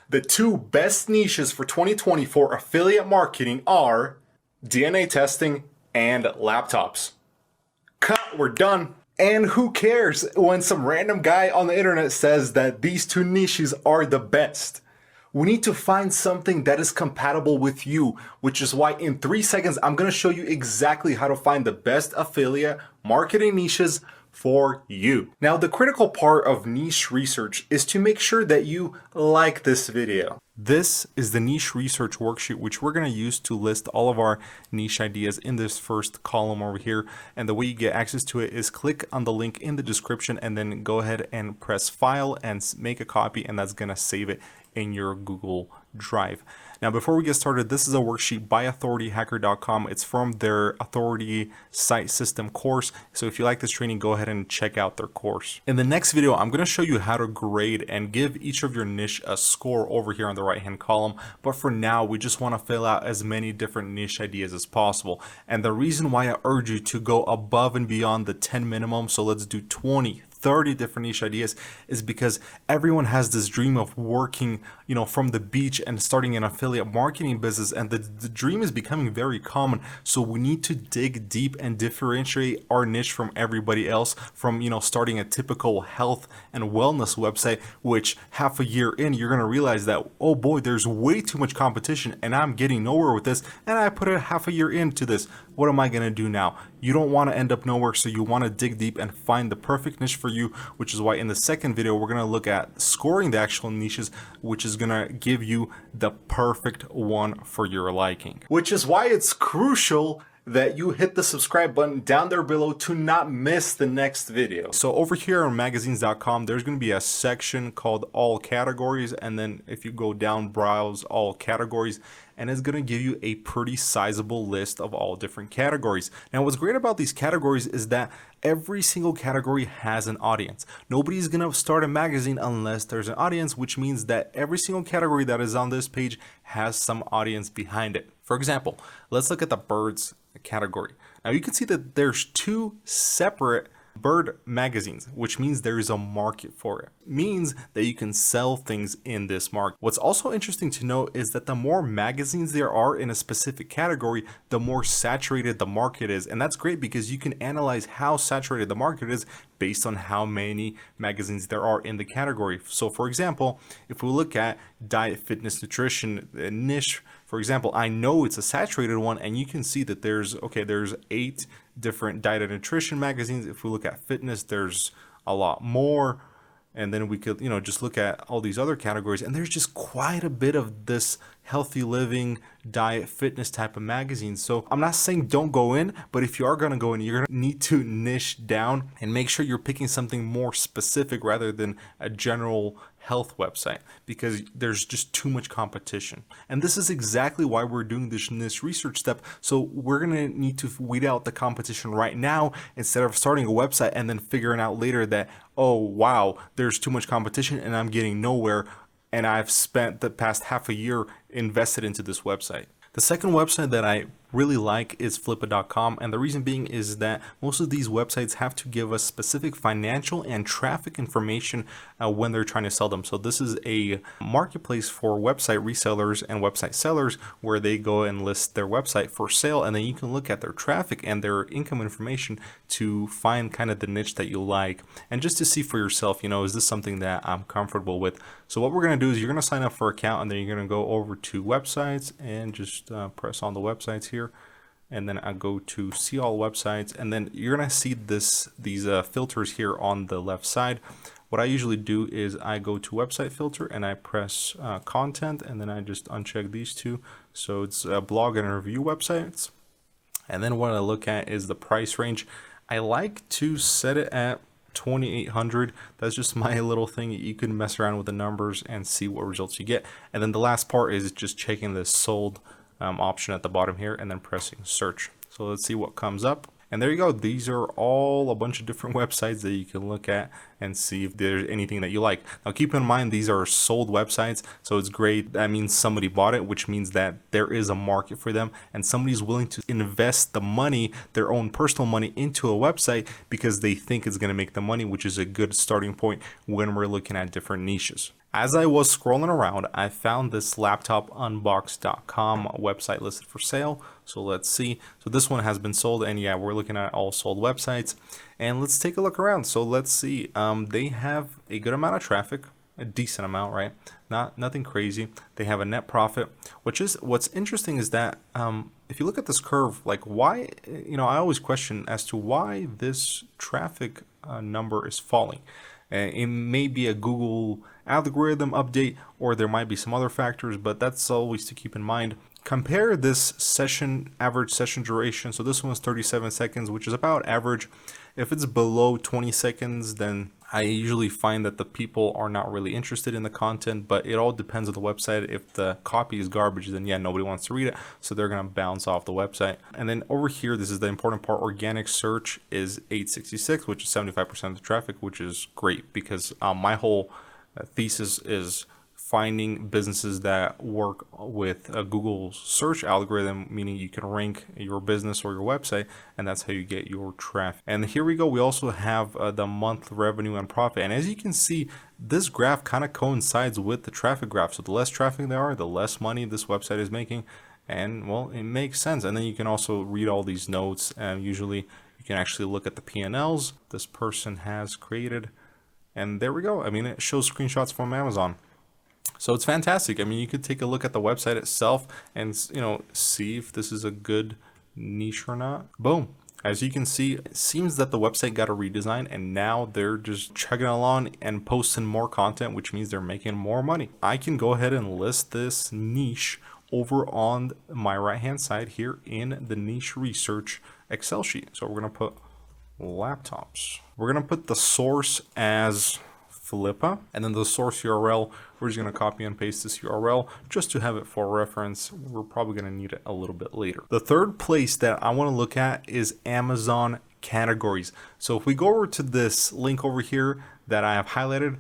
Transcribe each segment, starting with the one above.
The two best niches for 2020 for affiliate marketing are DNA testing and laptops. Cut, we're done. And who cares when some random guy on the internet says that these two niches are the best? We need to find something that is compatible with you, which is why in 3 seconds, I'm going to show you exactly how to find the best affiliate marketing niches for you. Now, the critical part of niche research is to make sure that you like this video. This is the niche research worksheet, which we're going to use to list all of our niche ideas in this first column over here. And the way you get access to it is click on the link in the description and then go ahead and press file and make a copy, and that's going to save it in your Google Drive. Now, before we get started, this is a worksheet by authorityhacker.com. It's from their Authority Site System course. So if you like this training, go ahead and check out their course. In the next video, I'm going to show you how to grade and give each of your niche a score over here on the right-hand column. But for now, we just want to fill out as many different niche ideas as possible. And the reason why I urge you to go above and beyond the 10 minimum, so let's do 20, 30 different niche ideas, is because everyone has this dream of working, from the beach and starting an affiliate marketing business, and the dream is becoming very common. So we need to dig deep and differentiate our niche from everybody else, from starting a typical health and wellness website, which half a year in you're going to realize that, oh boy, there's way too much competition and I'm getting nowhere with this, and I put a half a year into this. What am I going to do now? You don't want to end up nowhere, so you want to dig deep and find the perfect niche for you, which is why in the second video we're going to look at scoring the actual niches, which is going to give you the perfect one for your liking. Which is why it's crucial that you hit the subscribe button down there below to not miss the next video. So over here on magazines.com, there's going to be a section called all categories, and then if you go down, browse all categories, and it's going to give you a pretty sizable list of all different categories. Now, what's great about these categories is that every single category has an audience. Nobody's going to start a magazine unless there's an audience, which means that every single category that is on this page has some audience behind it. For example, let's look at the birds category. Now you can see that there's two separate bird magazines, which means there is a market for it. Means that you can sell things in this market. What's also interesting to note is that the more magazines there are in a specific category, the more saturated the market is. And that's great because you can analyze how saturated the market is based on how many magazines there are in the category. So for example, if we look at diet, fitness, nutrition niche, for example, I know it's a saturated one, and you can see that there's 8 different diet and nutrition magazines. If we look at fitness, there's a lot more. And then we could, just look at all these other categories, and there's just quite a bit of this healthy living, diet, fitness type of magazines. So I'm not saying don't go in, but if you are going to go in, you're going to need to niche down and make sure you're picking something more specific rather than a general health website, because there's just too much competition. And this is exactly why we're doing this research step. So we're going to need to weed out the competition right now instead of starting a website and then figuring out later that, oh wow, there's too much competition and I'm getting nowhere, and I've spent the past half a year invested into this website. The second website that I really like is Flippa.com, and the reason being is that most of these websites have to give us specific financial and traffic information when they're trying to sell them. So this is a marketplace for website resellers and website sellers where they go and list their website for sale, and then you can look at their traffic and their income information to find kind of the niche that you like, and just to see for yourself, is this something that I'm comfortable with. So what we're going to do is you're going to sign up for an account, and then you're going to go over to websites and just press on the websites here. And then I go to see all websites, and then you're gonna see these filters here on the left side. What I usually do is I go to website filter and I press content, and then I just uncheck these two. So it's blog and review websites. And then what I look at is the price range. I like to set it at 2,800. That's just my little thing. You can mess around with the numbers and see what results you get. And then the last part is just checking the sold option at the bottom here and then pressing search. So let's see what comes up. And there you go. These are all a bunch of different websites that you can look at and see if there's anything that you like. Now keep in mind, these are sold websites, so it's great. That means somebody bought it, which means that there is a market for them and somebody's willing to invest the money, their own personal money, into a website because they think it's going to make the money, which is a good starting point when we're looking at different niches. As I was scrolling around, I found this laptopunbox.com website listed for sale. So let's see. So this one has been sold, and yeah, we're looking at all sold websites. And let's take a look around. So let's see. They have a good amount of traffic, a decent amount, right? Nothing crazy. They have a net profit, which is what's interesting is that if you look at this curve, like why, I always question as to why this traffic number is falling. It may be a Google algorithm update, or there might be some other factors, but that's always to keep in mind. Compare this average session duration. So this one's 37 seconds, which is about average. If it's below 20 seconds, then I usually find that the people are not really interested in the content, but it all depends on the website. If the copy is garbage, then yeah, nobody wants to read it, so they're gonna bounce off the website. And then over here, this is the important part, organic search is 866, which is 75% of the traffic, which is great because my whole thesis is finding businesses that work with a Google search algorithm, meaning you can rank your business or your website, and that's how you get your traffic. And here we go. We also have the month revenue and profit. And as you can see, this graph kind of coincides with the traffic graph. So the less traffic there are, the less money this website is making. And well, it makes sense. And then you can also read all these notes. And usually you can actually look at the P&Ls this person has created. And there we go. I mean, it shows screenshots from Amazon. So it's fantastic. I mean, you could take a look at the website itself and, see if this is a good niche or not. Boom. As you can see, it seems that the website got a redesign, and now they're just chugging along and posting more content, which means they're making more money. I can go ahead and list this niche over on my right-hand side here in the niche research Excel sheet. So we're going to put laptops. We're going to put the source as Philippa, and then the source URL, we're just going to copy and paste this URL just to have it for reference. We're probably going to need it a little bit later. The third place that I want to look at is Amazon categories. So if we go over to this link over here that I have highlighted,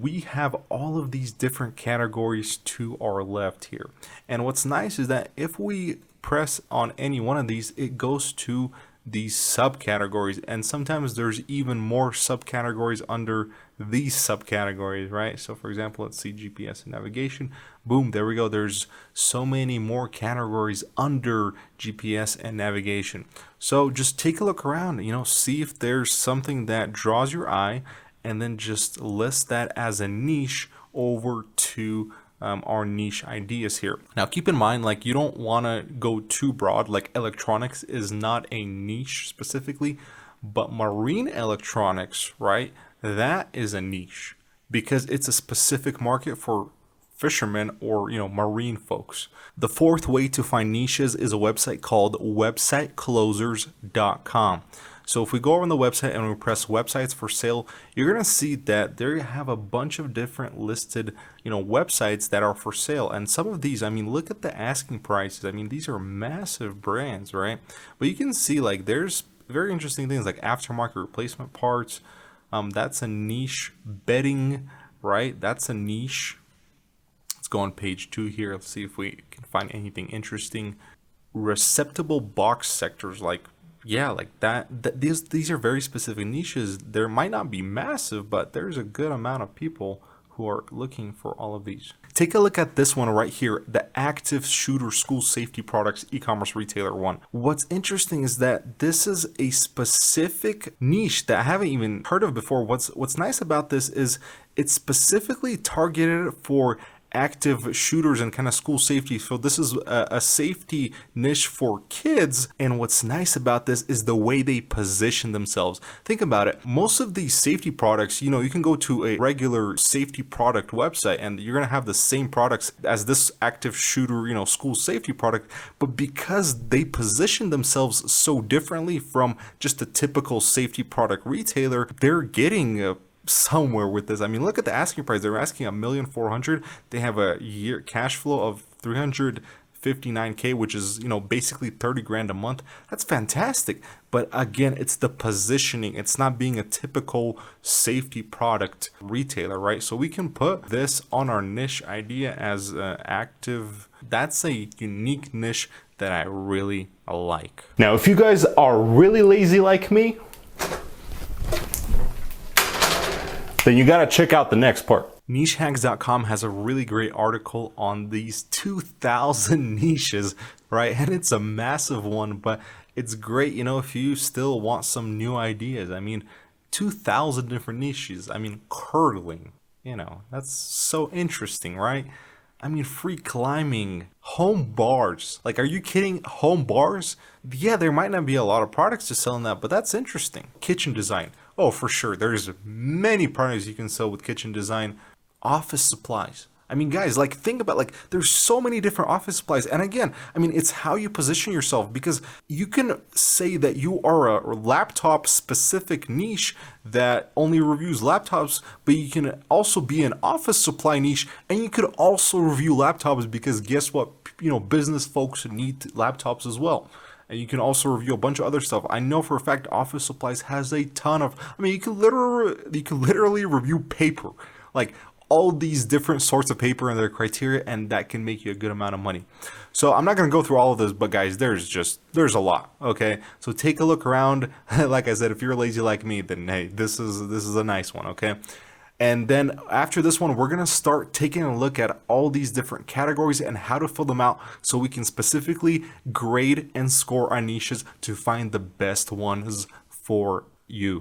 we have all of these different categories to our left here. And what's nice is that if we press on any one of these, it goes to these subcategories, and sometimes there's even more subcategories under these subcategories, right? So for example, let's see GPS and navigation. Boom, there we go. There's so many more categories under GPS and navigation. So just take a look around, see if there's something that draws your eye, and then just list that as a niche over to our niche ideas here. Now keep in mind, like, you don't want to go too broad. Like, electronics is not a niche specifically, but marine electronics, right, that is a niche because it's a specific market for fishermen or marine folks. The fourth way to find niches is a website called websiteclosers.com. So if we go on the website and we press websites for sale, you're going to see that there you have a bunch of different listed, websites that are for sale. And some of these, I mean, look at the asking prices. I mean, these are massive brands, right? But you can see, like, there's very interesting things like aftermarket replacement parts. That's a niche. Bedding, right? That's a niche. Let's go on page 2 here. Let's see if we can find anything interesting. Receptacle box sectors, like, yeah, like that these are very specific niches. There might not be massive, but there's a good amount of people who are looking for all of these. Take a look at this one right here, the active shooter school safety products e-commerce retailer one. What's interesting is that this is a specific niche that I haven't even heard of before. What's nice about this is it's specifically targeted for active shooters and kind of school safety. So this is a safety niche for kids. And what's nice about this is the way they position themselves. Think about it. Most of these safety products, you can go to a regular safety product website and you're going to have the same products as this active shooter, school safety product. But because they position themselves so differently from just a typical safety product retailer, they're getting somewhere with this. I mean, look at the asking price. They're asking $1,400,000. They have a year cash flow of $359K, which is basically 30 grand a month. That's fantastic. But again, it's the positioning. It's not being a typical safety product retailer, right? So we can put this on our niche idea as active. That's a unique niche that I really like. Now, if you guys are really lazy like me, then you got to check out the next part. Nichehacks.com has a really great article on these 2,000 niches, right? And it's a massive one, but it's great, if you still want some new ideas. I mean, 2,000 different niches. I mean, curling, that's so interesting, right? I mean, free climbing, home bars. Like, are you kidding? Home bars? Yeah, there might not be a lot of products to sell in that, but that's interesting. Kitchen design. Oh, for sure. There's many products you can sell with kitchen design. Office supplies. I mean, guys, like, think about, like, there's so many different office supplies. And again, I mean, it's how you position yourself, because you can say that you are a laptop specific niche that only reviews laptops, but you can also be an office supply niche, and you could also review laptops, because guess what? Business folks need laptops as well. And you can also review a bunch of other stuff. I know for a fact Office Supplies has a ton of, I mean, you can literally review paper. Like, all these different sorts of paper and their criteria, and that can make you a good amount of money. So I'm not going to go through all of this, but guys, there's a lot. Okay, so take a look around. Like I said, if you're lazy like me, then hey, this is a nice one. Okay. And then after this one, we're going to start taking a look at all these different categories and how to fill them out, so we can specifically grade and score our niches to find the best ones for you.